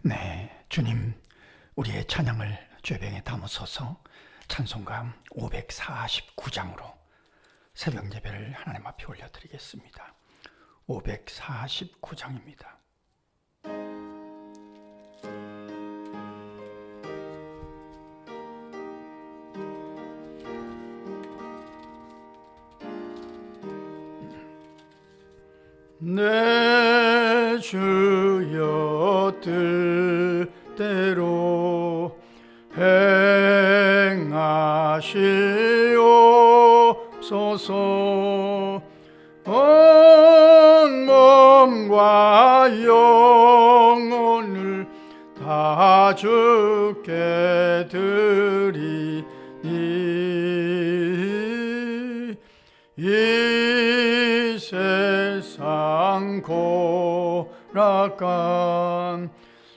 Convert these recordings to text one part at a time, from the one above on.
네, 주님, 우리의 찬양을 죄병에 담으소서. 찬송가 549장으로 새벽 예배를 하나님 앞에 올려드리겠습니다. 549장입니다. 내 주여 뜻대로 행하시옵소서. 온 몸과 영혼을 다 주께 드리니 이 세상 고락한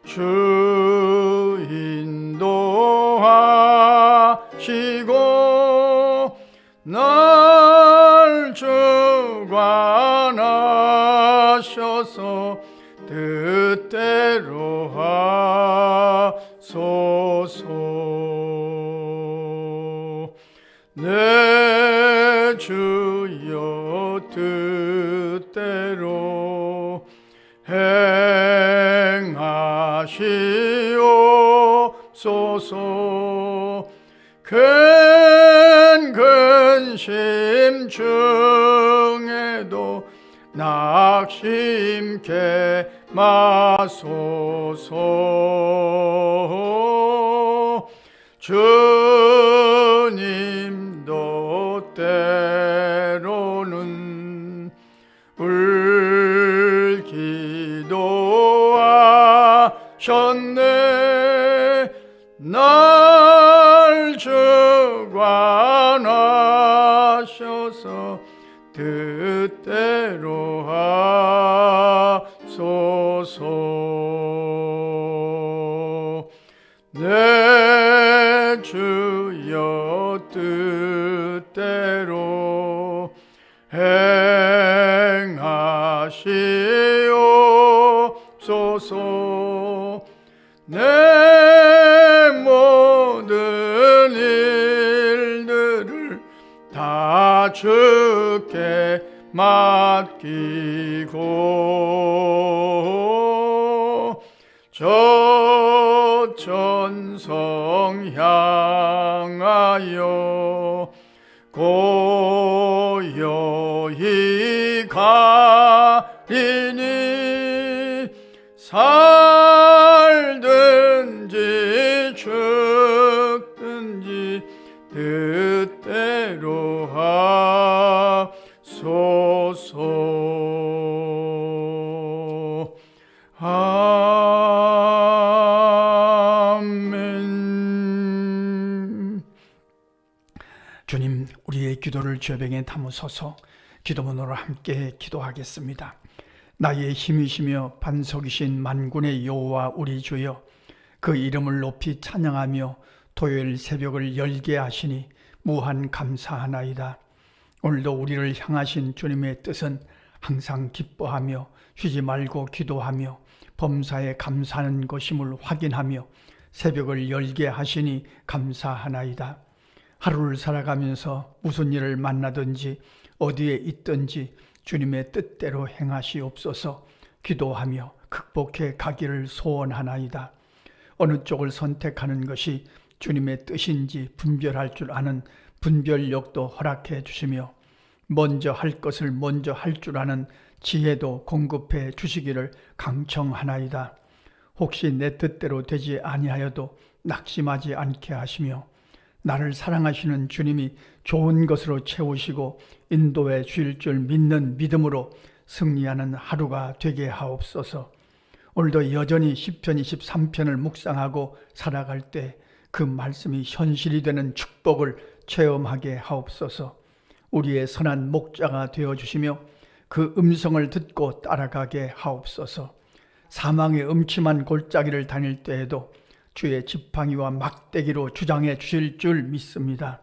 주 인도하시고 날 주관하셔서 뜻대로 하소서. 내 주여 뜻대로 행하시옵소서. 큰 근심 중에도 낙심케 마소서. 주님도 때로는 울기도 하셨네. 날 주관하셔서 뜻대로 하소서. 내 주여 뜻대로 행하시옵소서. 내 모든 일들을 다 주께 맡기고 저 천성 향하여 고요히 가리니 살든지 죽든지 뜻대로 하소서. 아멘. 주님, 우리의 기도를 죄병에 담으소서. 기도문으로 함께 기도하겠습니다. 나의 힘이시며 반석이신 만군의 여호와 우리 주여, 그 이름을 높이 찬양하며 토요일 새벽을 열게 하시니 무한 감사하나이다. 오늘도 우리를 향하신 주님의 뜻은 항상 기뻐하며 쉬지 말고 기도하며 범사에 감사하는 것임을 확인하며 새벽을 열게 하시니 감사하나이다. 하루를 살아가면서 무슨 일을 만나든지 어디에 있든지 주님의 뜻대로 행하시옵소서. 기도하며 극복해 가기를 소원하나이다. 어느 쪽을 선택하는 것이 주님의 뜻인지 분별할 줄 아는 분별력도 허락해 주시며 먼저 할 것을 먼저 할 줄 아는 지혜도 공급해 주시기를 강청하나이다. 혹시 내 뜻대로 되지 아니하여도 낙심하지 않게 하시며 나를 사랑하시는 주님이 좋은 것으로 채우시고 인도해 주실 줄 믿는 믿음으로 승리하는 하루가 되게 하옵소서. 오늘도 여전히 시편 23편을 묵상하고 살아갈 때 그 말씀이 현실이 되는 축복을 체험하게 하옵소서. 우리의 선한 목자가 되어주시며 그 음성을 듣고 따라가게 하옵소서. 사망의 음침한 골짜기를 다닐 때에도 주의 지팡이와 막대기로 주장해 주실 줄 믿습니다.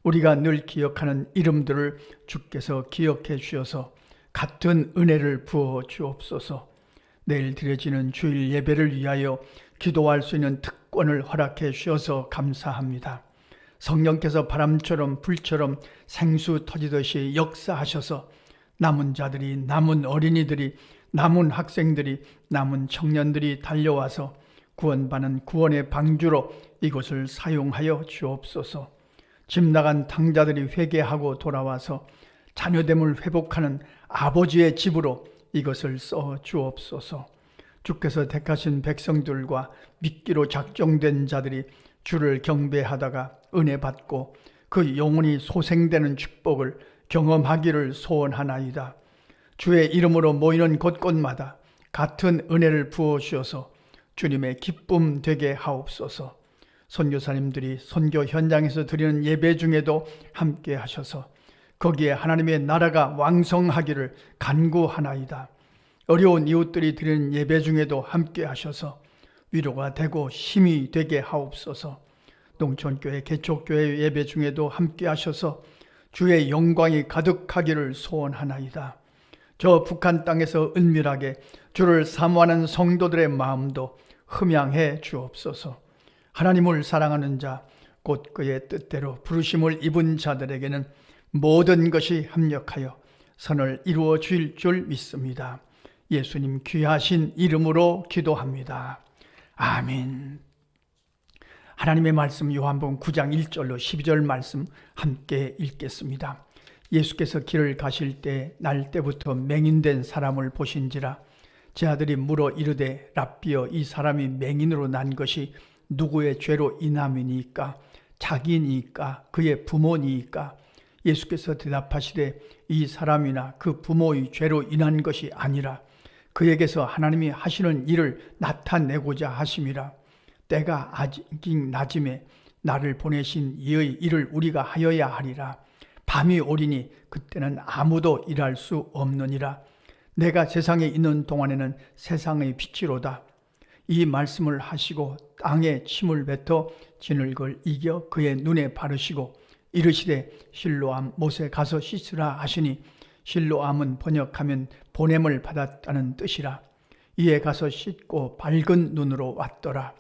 우리가 늘 기억하는 이름들을 주께서 기억해 주셔서 같은 은혜를 부어 주옵소서. 내일 드려지는 주일 예배를 위하여 기도할 수 있는 특권을 허락해 주셔서 감사합니다. 성령께서 바람처럼 불처럼 생수 터지듯이 역사하셔서 남은 자들이, 남은 어린이들이, 남은 학생들이, 남은 청년들이 달려와서 구원받는 구원의 방주로 이곳을 사용하여 주옵소서. 집 나간 탕자들이 회개하고 돌아와서 자녀됨을 회복하는 아버지의 집으로 이것을 써 주옵소서. 주께서 택하신 백성들과 믿기로 작정된 자들이 주를 경배하다가 은혜 받고 그 영혼이 소생되는 축복을 경험하기를 소원하나이다. 주의 이름으로 모이는 곳곳마다 같은 은혜를 부어 주셔서 주님의 기쁨 되게 하옵소서. 선교사님들이 선교 현장에서 드리는 예배 중에도 함께 하셔서 거기에 하나님의 나라가 왕성하기를 간구하나이다. 어려운 이웃들이 드리는 예배 중에도 함께 하셔서 위로가 되고 힘이 되게 하옵소서. 농촌교회, 개척교회 예배 중에도 함께 하셔서 주의 영광이 가득하기를 소원하나이다. 저 북한 땅에서 은밀하게 주를 사모하는 성도들의 마음도 흠양해 주옵소서. 하나님을 사랑하는 자, 곧 그의 뜻대로 부르심을 입은 자들에게는 모든 것이 합력하여 선을 이루어 주일 줄 믿습니다. 예수님 귀하신 이름으로 기도합니다. 아멘. 하나님의 말씀 요한복음 9장 1절로 12절 말씀 함께 읽겠습니다. 예수께서 길을 가실 때 날 때부터 맹인된 사람을 보신지라. 제 아들이 물어 이르되 랍비여, 이 사람이 맹인으로 난 것이 누구의 죄로 인함이니까? 자기니까? 그의 부모니까? 예수께서 대답하시되 이 사람이나 그 부모의 죄로 인한 것이 아니라 그에게서 하나님이 하시는 일을 나타내고자 하심이라. 때가 아직 낮음에 나를 보내신 이의 일을 우리가 하여야 하리라. 밤이 오리니 그때는 아무도 일할 수 없느니라. 내가 세상에 있는 동안에는 세상의 빛이로다. 이 말씀을 하시고 땅에 침을 뱉어 진흙을 이겨 그의 눈에 바르시고 이르시되 실로암 못에 가서 씻으라 하시니, 실로암은 번역하면 보냄을 받았다는 뜻이라. 이에 가서 씻고 밝은 눈으로 왔더라.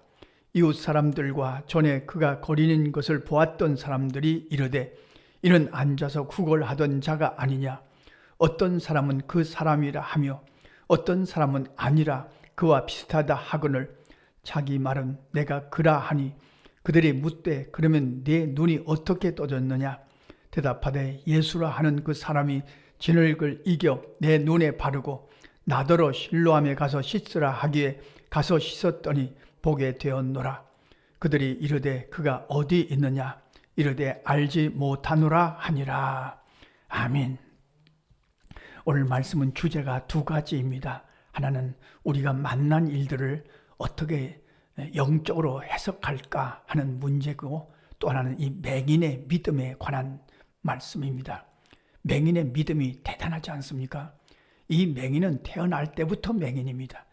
이웃 사람들과 전에 그가 거리는 것을 보았던 사람들이 이르되 이는 앉아서 구걸하던 자가 아니냐. 어떤 사람은 그 사람이라 하며 어떤 사람은 아니라 그와 비슷하다 하거늘 자기 말은 내가 그라 하니, 그들이 묻되 그러면 네 눈이 어떻게 떠졌느냐. 대답하되 예수라 하는 그 사람이 진흙을 이겨 내 눈에 바르고 나더러 실로암에 가서 씻으라 하기에 가서 씻었더니 보게 되었노라. 그들이 이르되 그가 어디 있느냐. 이르되 알지 못하노라 하니라. 아멘. 오늘 말씀은 주제가 두 가지입니다. 하나는 우리가 만난 일들을 어떻게 영적으로 해석할까 하는 문제고, 또 하나는 이 맹인의 믿음에 관한 말씀입니다. 맹인의 믿음이 대단하지 않습니까? 이 맹인은 태어날 때부터 맹인입니다.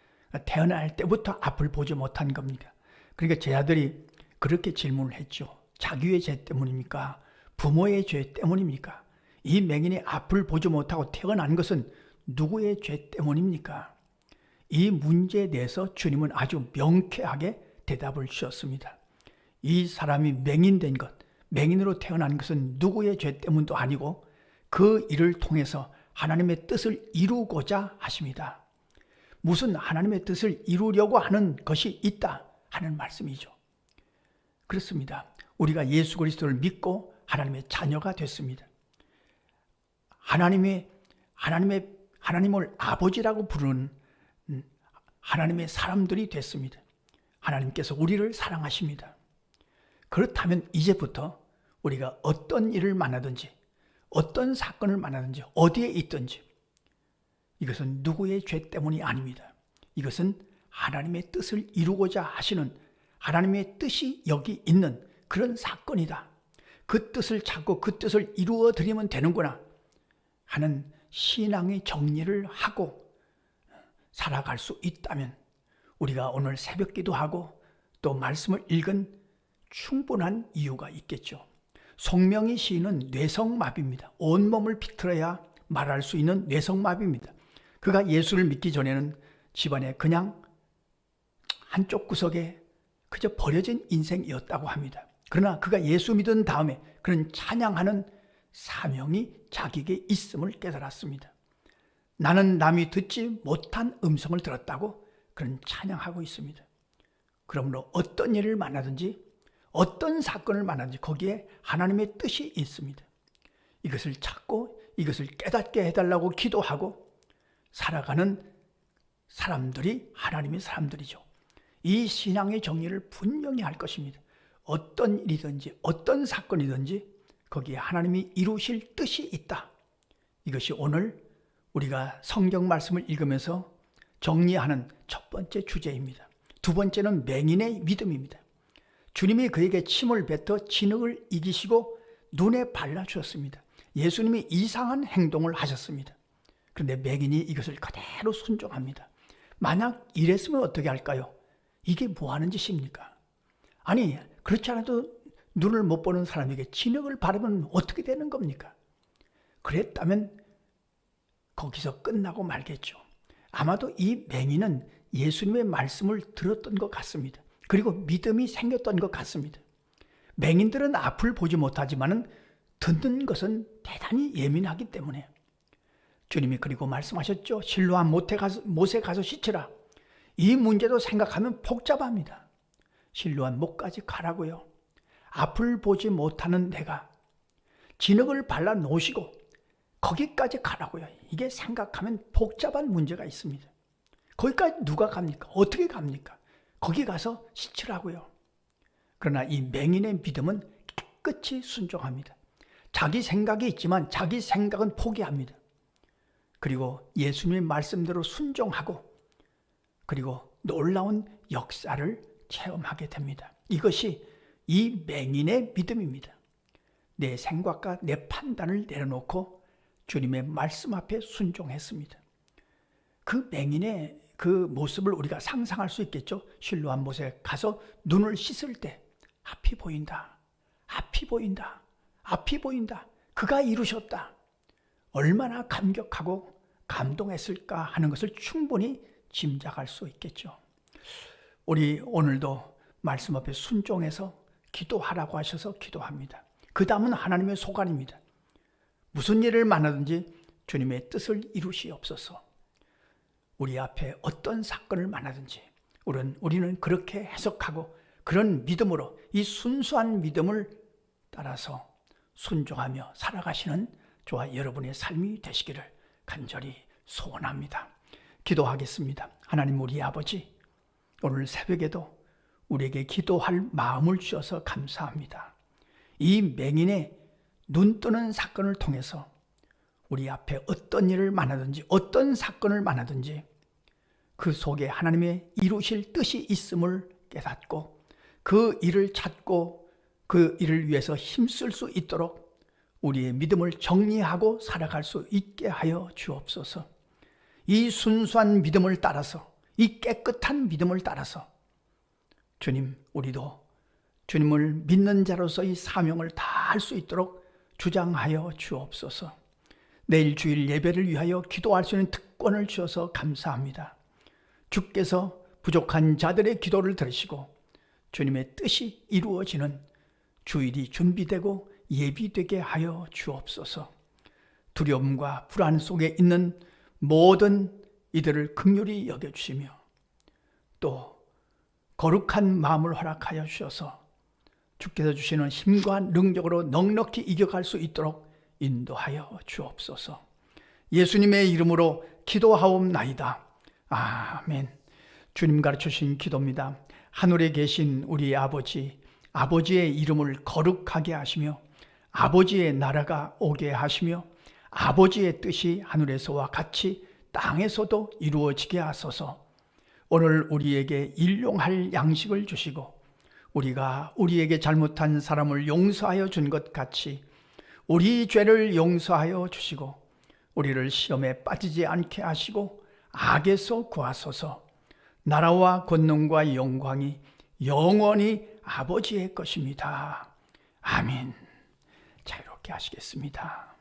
태어날 때부터 앞을 보지 못한 겁니다. 그러니까 제 아들이 그렇게 질문을 했죠. 자기의 죄 때문입니까? 부모의 죄 때문입니까? 이 맹인이 앞을 보지 못하고 태어난 것은 누구의 죄 때문입니까? 이 문제에 대해서 주님은 아주 명쾌하게 대답을 주셨습니다. 이 사람이 맹인된 것, 맹인으로 태어난 것은 누구의 죄 때문도 아니고 그 일을 통해서 하나님의 뜻을 이루고자 하십니다. 무슨 하나님의 뜻을 이루려고 하는 것이 있다 하는 말씀이죠. 그렇습니다. 우리가 예수 그리스도를 믿고 하나님의 자녀가 됐습니다. 하나님을 아버지라고 부르는 하나님의 사람들이 됐습니다. 하나님께서 우리를 사랑하십니다. 그렇다면 이제부터 우리가 어떤 일을 만나든지, 어떤 사건을 만나든지, 어디에 있든지 이것은 누구의 죄 때문이 아닙니다. 이것은 하나님의 뜻을 이루고자 하시는 하나님의 뜻이 여기 있는 그런 사건이다. 그 뜻을 찾고 그 뜻을 이루어 드리면 되는구나 하는 신앙의 정리를 하고 살아갈 수 있다면 우리가 오늘 새벽 기도하고 또 말씀을 읽은 충분한 이유가 있겠죠. 송명희 시인은 뇌성마비입니다. 온몸을 비틀어야 말할 수 있는 뇌성마비입니다. 그가 예수를 믿기 전에는 집안에 그냥 한쪽 구석에 그저 버려진 인생이었다고 합니다. 그러나 그가 예수 믿은 다음에 그런 찬양하는 사명이 자기에게 있음을 깨달았습니다. 나는 남이 듣지 못한 음성을 들었다고 그런 찬양하고 있습니다. 그러므로 어떤 일을 만나든지 어떤 사건을 만나든지 거기에 하나님의 뜻이 있습니다. 이것을 찾고 이것을 깨닫게 해달라고 기도하고 살아가는 사람들이 하나님의 사람들이죠. 이 신앙의 정리를 분명히 할 것입니다. 어떤 일이든지 어떤 사건이든지 거기에 하나님이 이루실 뜻이 있다. 이것이 오늘 우리가 성경 말씀을 읽으면서 정리하는 첫 번째 주제입니다. 두 번째는 맹인의 믿음입니다. 주님이 그에게 침을 뱉어 진흙을 이기시고 눈에 발라주었습니다. 예수님이 이상한 행동을 하셨습니다. 그런데 맹인이 이것을 그대로 순종합니다. 만약 이랬으면 어떻게 할까요? 이게 뭐 하는 짓입니까? 아니, 그렇지 않아도 눈을 못 보는 사람에게 진흙을 바르면 어떻게 되는 겁니까? 그랬다면 거기서 끝나고 말겠죠. 아마도 이 맹인은 예수님의 말씀을 들었던 것 같습니다. 그리고 믿음이 생겼던 것 같습니다. 맹인들은 앞을 보지 못하지만 듣는 것은 대단히 예민하기 때문에 주님이 그리고 말씀하셨죠. 실로암 못에 가서 씻으라. 이 문제도 생각하면 복잡합니다. 실로암 못까지 가라고요. 앞을 보지 못하는 내가 진흙을 발라 놓으시고 거기까지 가라고요. 이게 생각하면 복잡한 문제가 있습니다. 거기까지 누가 갑니까? 어떻게 갑니까? 거기 가서 씻으라고요. 그러나 이 맹인의 믿음은 깨끗이 순종합니다. 자기 생각이 있지만 자기 생각은 포기합니다. 그리고 예수님의 말씀대로 순종하고 그리고 놀라운 역사를 체험하게 됩니다. 이것이 이 맹인의 믿음입니다. 내 생각과 내 판단을 내려놓고 주님의 말씀 앞에 순종했습니다. 그 맹인의 그 모습을 우리가 상상할 수 있겠죠. 실로암 못에 가서 눈을 씻을 때 앞이 보인다. 앞이 보인다. 앞이 보인다. 그가 이루셨다. 얼마나 감격하고 감동했을까 하는 것을 충분히 짐작할 수 있겠죠. 우리 오늘도 말씀 앞에 순종해서 기도하라고 하셔서 기도합니다. 그 다음은 하나님의 소관입니다. 무슨 일을 만나든지 주님의 뜻을 이루시옵소서. 우리 앞에 어떤 사건을 만나든지 우리는 그렇게 해석하고 그런 믿음으로 이 순수한 믿음을 따라서 순종하며 살아가시는 저와 여러분의 삶이 되시기를 간절히 소원합니다. 기도하겠습니다. 하나님 우리 아버지, 오늘 새벽에도 우리에게 기도할 마음을 주셔서 감사합니다. 이 맹인의 눈 뜨는 사건을 통해서 우리 앞에 어떤 일을 만나든지 어떤 사건을 만나든지 그 속에 하나님의 이루실 뜻이 있음을 깨닫고 그 일을 찾고 그 일을 위해서 힘쓸 수 있도록 우리의 믿음을 정리하고 살아갈 수 있게 하여 주옵소서. 이 순수한 믿음을 따라서 이 깨끗한 믿음을 따라서 주님, 우리도 주님을 믿는 자로서 이 사명을 다할 수 있도록 주장하여 주옵소서. 내일 주일 예배를 위하여 기도할 수 있는 특권을 주셔서 감사합니다. 주께서 부족한 자들의 기도를 들으시고 주님의 뜻이 이루어지는 주일이 준비되고 예비되게 하여 주옵소서. 두려움과 불안 속에 있는 모든 이들을 긍휼히 여겨주시며 또 거룩한 마음을 허락하여 주셔서 주께서 주시는 힘과 능력으로 넉넉히 이겨갈 수 있도록 인도하여 주옵소서. 예수님의 이름으로 기도하옵나이다. 아멘. 주님 가르쳐주신 기도입니다. 하늘에 계신 우리 아버지, 아버지의 이름을 거룩하게 하시며 아버지의 나라가 오게 하시며 아버지의 뜻이 하늘에서와 같이 땅에서도 이루어지게 하소서. 오늘 우리에게 일용할 양식을 주시고 우리가 우리에게 잘못한 사람을 용서하여 준 것 같이 우리 죄를 용서하여 주시고 우리를 시험에 빠지지 않게 하시고 악에서 구하소서. 나라와 권능과 영광이 영원히 아버지의 것입니다. 아멘. 자유롭게 하시겠습니다.